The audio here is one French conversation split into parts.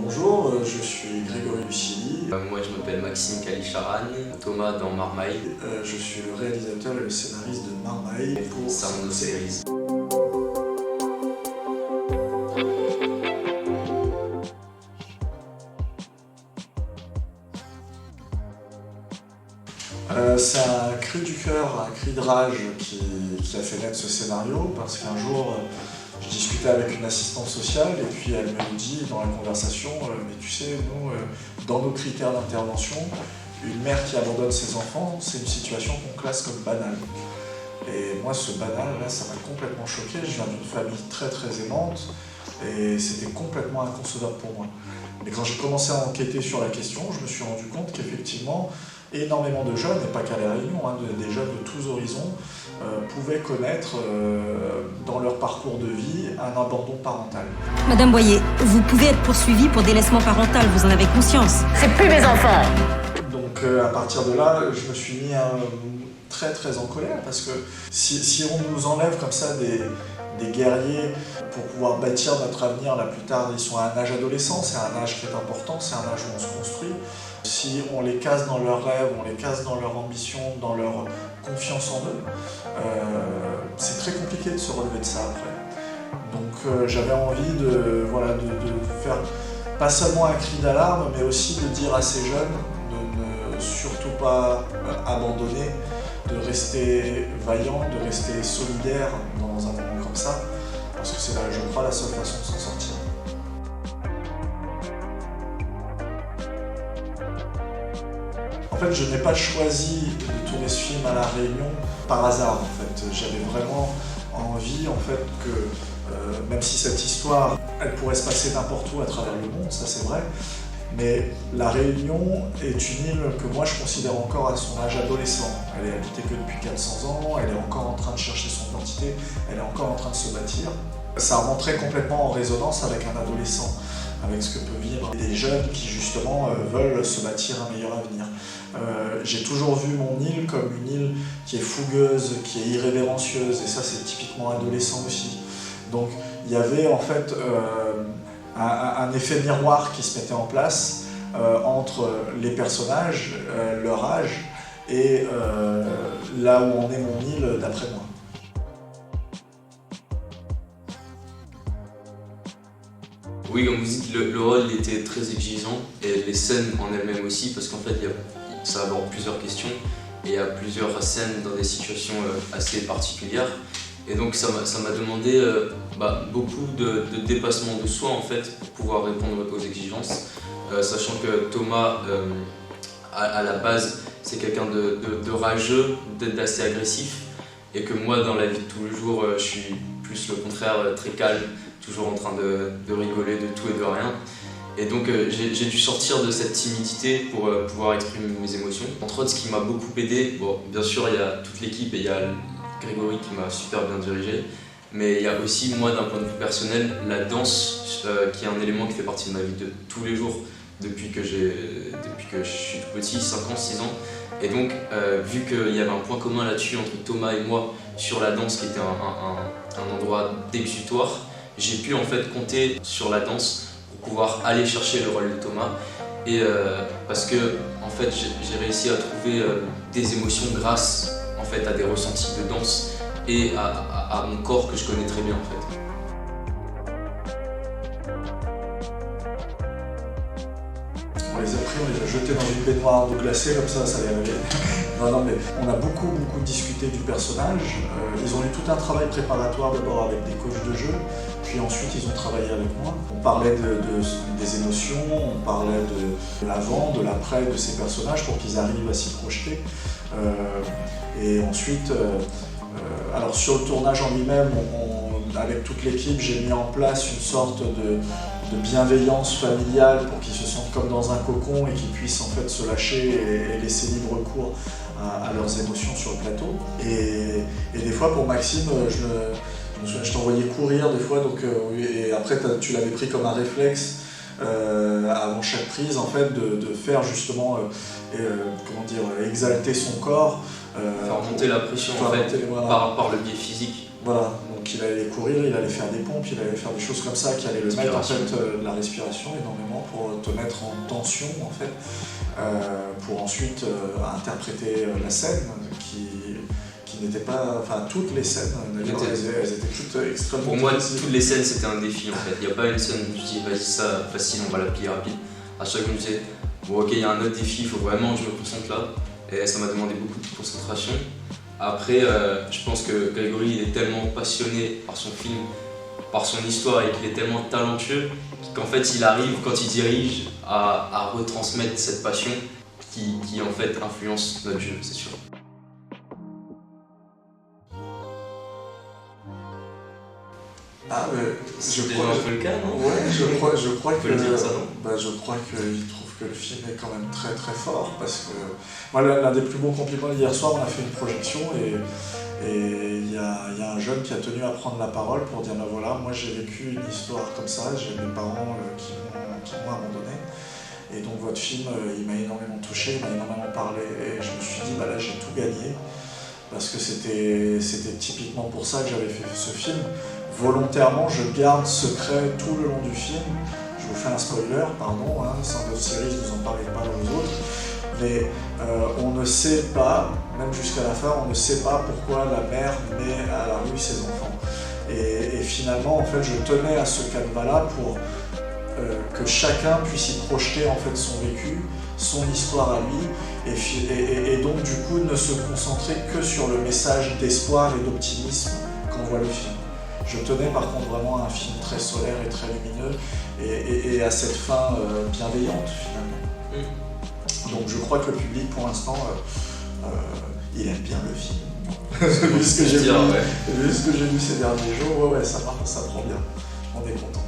Bonjour, je suis Grégory Lucili. Moi je m'appelle Maxime Kalicharan, Thomas dans Marmaille. Je suis le réalisateur et le scénariste de Marmaille pour Sound of Series. C'est un cri du cœur, un cri de rage qui a fait naître ce scénario parce qu'un jour je discutais avec une assistante sociale et puis elle me dit dans la conversation mais tu sais, nous, dans nos critères d'intervention, une mère qui abandonne ses enfants, c'est une situation qu'on classe comme banale. Et moi ce banal là, ça m'a complètement choqué. Je viens d'une famille très aimante et c'était complètement inconcevable pour moi. Mais quand j'ai commencé à enquêter sur la question, je me suis rendu compte qu'effectivement énormément de jeunes, et pas qu'à La Réunion, des jeunes de tous horizons, pouvaient connaître dans leur parcours de vie un abandon parental. Madame Boyer, vous pouvez être poursuivie pour délaissement parental, vous en avez conscience. C'est plus mes enfants. Donc à partir de là, je me suis mis très en colère, parce que si on nous enlève comme ça des guerriers pour pouvoir bâtir notre avenir là plus tard, ils sont à un âge adolescent, c'est un âge qui est important, c'est un âge où on se construit. Si on les casse dans leurs rêves, on les casse dans leur ambition, dans leur confiance en eux, c'est très compliqué de se relever de ça après. Donc j'avais envie de faire pas seulement un cri d'alarme, mais aussi de dire à ces jeunes de ne surtout pas abandonner, de rester vaillants, de rester solidaires dans un moment comme ça, parce que c'est là, je crois, la seule façon de s'en sortir. En fait, je n'ai pas choisi de tourner ce film à La Réunion par hasard. En fait, j'avais vraiment envie, en fait, que même si cette histoire, elle pourrait se passer n'importe où à travers le monde, ça c'est vrai, mais La Réunion est une île que moi je considère encore à son âge adolescent. Elle est habitée que depuis 400 ans, elle est encore en train de chercher son identité, elle est encore en train de se bâtir. Ça rentrait complètement en résonance avec un adolescent, avec ce que peuvent vivre des jeunes qui justement veulent se bâtir un meilleur avenir. J'ai toujours vu mon île comme une île qui est fougueuse, qui est irrévérencieuse, et ça c'est typiquement adolescent aussi. Donc il y avait en fait un effet miroir qui se mettait en place entre les personnages, leur âge, et là où en est mon île d'après moi. Oui, comme vous dites, le rôle était très exigeant et les scènes en elles-mêmes aussi, parce qu'en fait ça aborde plusieurs questions et il y a plusieurs scènes dans des situations assez particulières. Et donc ça m'a demandé beaucoup de dépassement de soi en fait pour pouvoir répondre aux exigences, sachant que Thomas à la base c'est quelqu'un de rageux, d'assez agressif, et que moi dans la vie de tous les jours je suis plus le contraire, très calme, toujours en train de rigoler de tout et de rien. Et donc j'ai dû sortir de cette timidité pour pouvoir exprimer mes émotions. Entre autres, ce qui m'a beaucoup aidé, bon, bien sûr il y a toute l'équipe et il y a Grégory qui m'a super bien dirigé, mais il y a aussi moi d'un point de vue personnel la danse qui est un élément qui fait partie de ma vie de tous les jours depuis que je suis tout petit, 5 ans, 6 ans. Et donc vu qu'il y avait un point commun là-dessus entre Thomas et moi sur la danse qui était un endroit d'exutoire, j'ai pu en fait compter sur la danse pour pouvoir aller chercher le rôle de Thomas, et parce que en fait j'ai réussi à trouver des émotions grâce en fait à des ressentis de danse et à mon corps que je connais très bien en fait. On les a pris, on les a jetés dans une baignoire d'eau glacée, comme ça les réveillait. Non, mais on a beaucoup discuté du personnage. Ils ont eu tout un travail préparatoire d'abord avec des coachs de jeu, puis ensuite ils ont travaillé avec moi. On parlait des émotions, on parlait de l'avant, de l'après de ces personnages pour qu'ils arrivent à s'y projeter. Et ensuite, alors sur le tournage en lui-même, avec toute l'équipe, j'ai mis en place une sorte de bienveillance familiale pour qu'ils se sentent comme dans un cocon et qu'ils puissent en fait se lâcher et laisser libre cours à leurs émotions sur le plateau. Et des fois pour Maxime, je t'envoyais courir des fois, donc, et après tu l'avais pris comme un réflexe avant chaque prise en fait de faire justement exalter son corps. Faire monter la pression en fait, par le biais physique. Voilà, donc il allait courir, il allait faire des pompes, il allait faire des choses comme ça qui allaient le mettre en fait de la respiration énormément pour te mettre en tension en fait, pour ensuite interpréter la scène qui n'était pas, enfin toutes les scènes d'ailleurs elles étaient toutes extrêmement Pour moi difficiles. toutes les scènes c'était un défi en fait, il n'y a pas une scène où je dis vas-y ça facile on va la plier rapide. À chaque fois je me disais bon ok il y a un autre défi, il faut vraiment que je me concentre là et ça m'a demandé beaucoup de concentration. Après, je pense que Grégory il est tellement passionné par son film, par son histoire et qu'il est tellement talentueux qu'en fait il arrive quand il dirige à retransmettre cette passion qui en fait influence notre jeu, c'est sûr. Ah mais C'est déjà un peu le cas, non? Ouais, je crois que le dire ça, non? bah, je crois qu'il trouve que le film est quand même très très fort parce que moi l'un des plus beaux compliments hier soir on a fait une projection et il y a un jeune qui a tenu à prendre la parole pour dire ben voilà moi j'ai vécu une histoire comme ça, j'ai mes parents qui m'ont abandonné et donc votre film il m'a énormément touché, il m'a énormément parlé et je me suis dit bah là j'ai tout gagné parce que c'était typiquement pour ça que j'avais fait ce film. Volontairement, je garde secret tout le long du film. Je vous fais un spoiler, pardon, hein, sans d'autres séries, je ne vous en parlerai pas aux autres. Mais on ne sait pas, même jusqu'à la fin, on ne sait pas pourquoi la mère met à la rue ses enfants. Et finalement, en fait, je tenais à ce canevas-là pour que chacun puisse y projeter en fait son vécu, son histoire à lui, et donc du coup ne se concentrer que sur le message d'espoir et d'optimisme qu'envoie le film. Je tenais par contre vraiment à un film très solaire et très lumineux et à cette fin bienveillante finalement. Donc je crois que le public pour l'instant il aime bien le film. Vu ce que j'ai vu ces derniers jours, ouais ça marche, ça prend bien. On est content.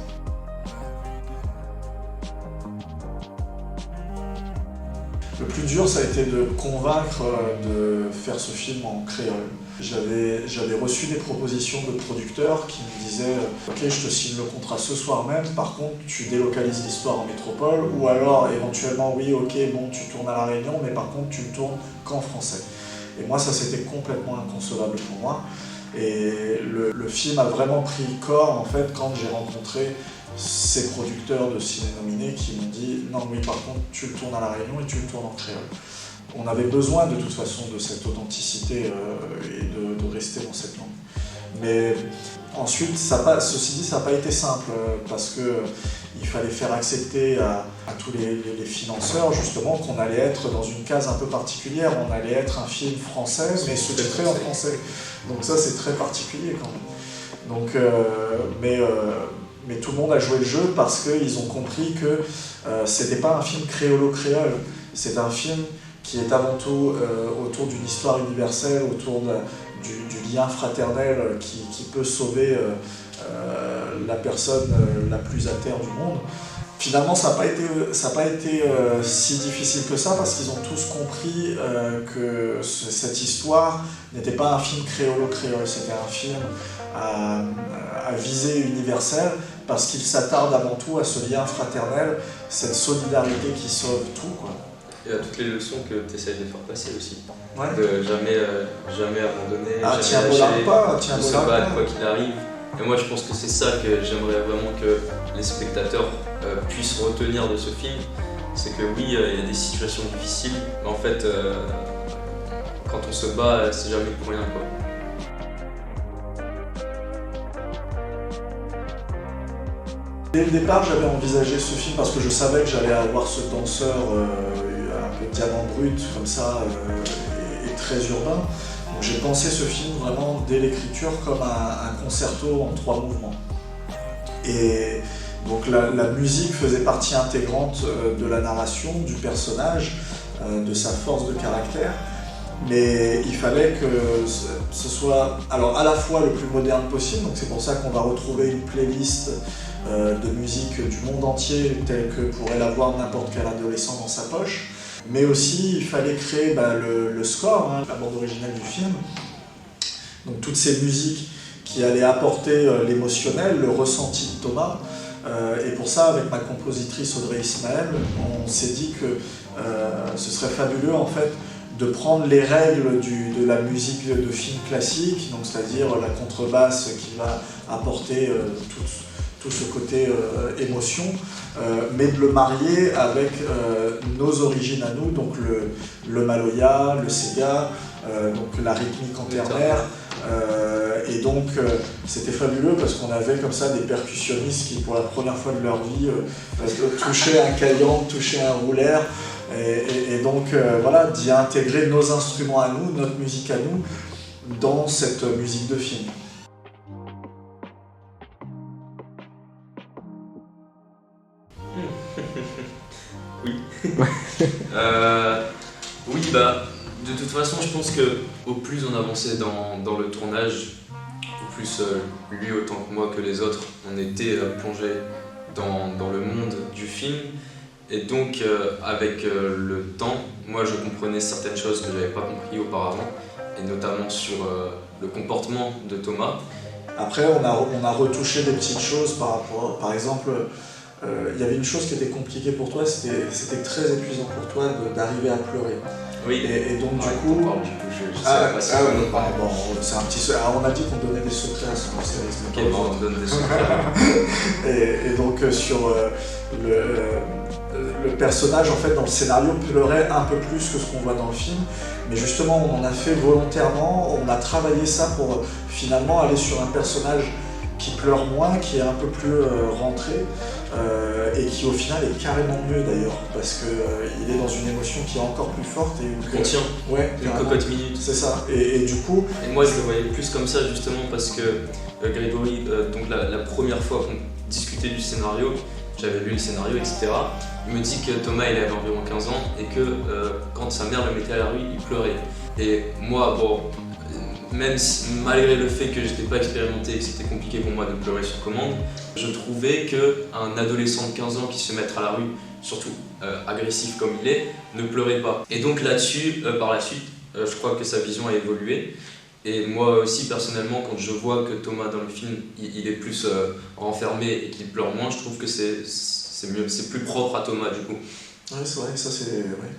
Le plus dur, ça a été de convaincre de faire ce film en créole. J'avais reçu des propositions de producteurs qui me disaient « Ok, je te signe le contrat ce soir même, par contre, tu délocalises l'histoire en métropole, ou alors, éventuellement, oui, ok, bon, tu tournes à La Réunion, mais par contre, tu ne tournes qu'en français. » Et moi, ça, c'était complètement inconcevable pour moi. Et le film a vraiment pris corps, en fait, quand j'ai rencontré ces producteurs de ciné nominé qui m'ont dit « Non, oui, par contre, tu le tournes à La Réunion et tu le tournes en créole. » On avait besoin de toute façon de cette authenticité et de rester dans cette langue. Mais ensuite, ceci dit, ça n'a pas été simple parce qu'il fallait faire accepter à tous les financeurs justement qu'on allait être dans une case un peu particulière. On allait être un film français mais sous-titré en français. Donc ça, c'est très particulier quand même. Donc, mais tout le monde a joué le jeu parce qu'ils ont compris que c'était pas un film créolo-créole, c'est un film qui est avant tout autour d'une histoire universelle, autour du lien fraternel qui peut sauver la personne la plus à terre du monde. Finalement, ça n'a pas été si difficile que ça parce qu'ils ont tous compris que cette histoire n'était pas un film créolo-créole, c'était un film à visée universelle parce qu'il s'attarde avant tout à ce lien fraternel, cette solidarité qui sauve tout, quoi. Et à toutes les leçons que tu essaies de faire passer aussi. Ouais. De jamais abandonner, jamais lâcher, de se battre quoi qu'il arrive. Et moi je pense que c'est ça que j'aimerais vraiment que les spectateurs puissent retenir de ce film. C'est que oui, il y a des situations difficiles, mais en fait, quand on se bat, c'est jamais pour rien, quoi. Dès le départ, j'avais envisagé ce film parce que je savais que j'allais avoir ce danseur un peu diamant brut, comme ça, et très urbain. Donc j'ai pensé ce film vraiment dès l'écriture comme un concerto en 3 mouvements. Et donc la musique faisait partie intégrante de la narration, du personnage, de sa force de caractère. Mais il fallait que ce soit alors à la fois le plus moderne possible, donc c'est pour ça qu'on va retrouver une playlist de musique du monde entier telle que pourrait l'avoir n'importe quel adolescent dans sa poche. Mais aussi il fallait créer le score, la bande originale du film. Donc toutes ces musiques qui allaient apporter l'émotionnel, le ressenti de Thomas. Et pour ça, avec ma compositrice Audrey Ismaël, on s'est dit que ce serait fabuleux en fait de prendre les règles de la musique de film classique, donc c'est-à-dire la contrebasse qui va apporter tout ce côté émotion, mais de le marier avec nos origines à nous, donc le maloya, le sega, donc la rythmique en ternaire. Et donc c'était fabuleux parce qu'on avait comme ça des percussionnistes qui pour la première fois de leur vie touchaient un caillan, touchaient un roulaire. Et donc voilà, d'y intégrer nos instruments à nous, notre musique à nous, dans cette musique de film. Oui. Oui, de toute façon, je pense que au plus on avançait dans le tournage, au plus lui autant que moi que les autres, on était plongé dans le monde du film. Et donc, avec le temps, moi je comprenais certaines choses que j'avais pas compris auparavant, et notamment sur le comportement de Thomas. Après, on a retouché des petites choses par rapport, par exemple, il y avait une chose qui était compliquée pour toi, c'était très épuisant pour toi d'arriver à pleurer. Oui. Et donc ouais, du coup, je sais pas si bon, c'est un petit. Alors, on a dit qu'on donnait des secrets à son série. Ok, bon, on donne des secrets. et donc sur le personnage, en fait, dans le scénario, pleurait un peu plus que ce qu'on voit dans le film. Mais justement, on en a fait volontairement, on a travaillé ça pour finalement aller sur un personnage qui pleure moins, qui est un peu plus rentré, et qui au final est carrément mieux d'ailleurs, parce qu'il est dans une émotion qui est encore plus forte. Et contient ouais, une cocotte minute. C'est ça, et du coup... Et moi je le voyais plus comme ça justement parce que Grégory, donc la première fois qu'on discutait du scénario, j'avais lu le scénario, etc. Il me dit que Thomas il avait environ 15 ans et que quand sa mère le mettait à la rue, il pleurait. Et moi, bon, même si, malgré le fait que j'étais pas expérimenté et que c'était compliqué pour moi de pleurer sur commande, je trouvais qu'un adolescent de 15 ans qui se mettra à la rue, surtout agressif comme il est, ne pleurait pas. Et donc là-dessus, par la suite, je crois que sa vision a évolué. Et moi aussi, personnellement, quand je vois que Thomas dans le film, il est plus renfermé et qu'il pleure moins, je trouve que c'est mieux, c'est plus propre à Thomas du coup. Oui, c'est vrai, ça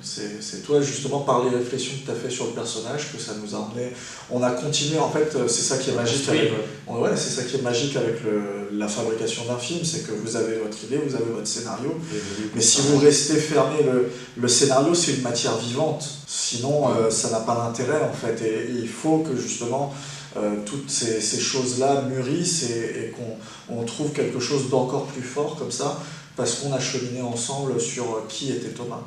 c'est toi justement par les réflexions que tu as fait sur le personnage que ça nous a emmené. On a continué, en fait, c'est ça qui est magique avec, ouais, c'est ça qui est magique avec la fabrication d'un film, c'est que vous avez votre idée, vous avez votre scénario, mais si vous restez fermé, le scénario c'est une matière vivante, sinon ça n'a pas d'intérêt en fait, et il faut que justement toutes ces choses-là mûrissent et qu'on trouve quelque chose d'encore plus fort comme ça, parce qu'on a cheminé ensemble sur qui était Thomas.